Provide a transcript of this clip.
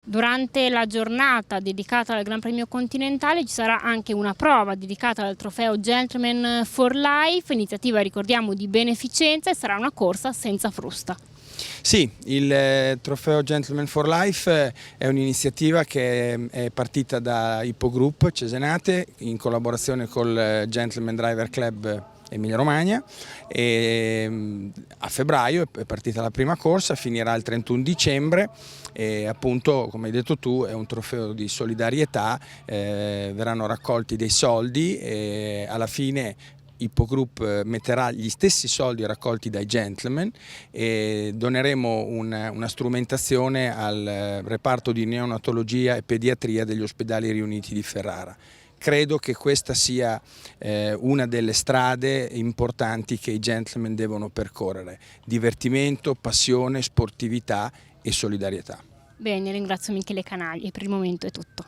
Durante la giornata dedicata al Gran Premio Continentale ci sarà anche una prova dedicata al trofeo Gentleman for Life, iniziativa, ricordiamo, di beneficenza, e sarà una corsa senza frusta. Sì, il trofeo Gentleman for Life è un'iniziativa che è partita da Hippo Group Cesenate in collaborazione col Gentleman Driver Club Emilia Romagna, e a febbraio è partita la prima corsa, finirà il 31 dicembre e appunto, come hai detto tu, è un trofeo di solidarietà, verranno raccolti dei soldi e alla fine Hippo Group metterà gli stessi soldi raccolti dai Gentleman e doneremo una strumentazione al reparto di neonatologia e pediatria degli ospedali riuniti di Ferrara. Credo che questa sia una delle strade importanti che i Gentleman devono percorrere: divertimento, passione, sportività e solidarietà. Bene, ringrazio Michele Canagli e per il momento è tutto.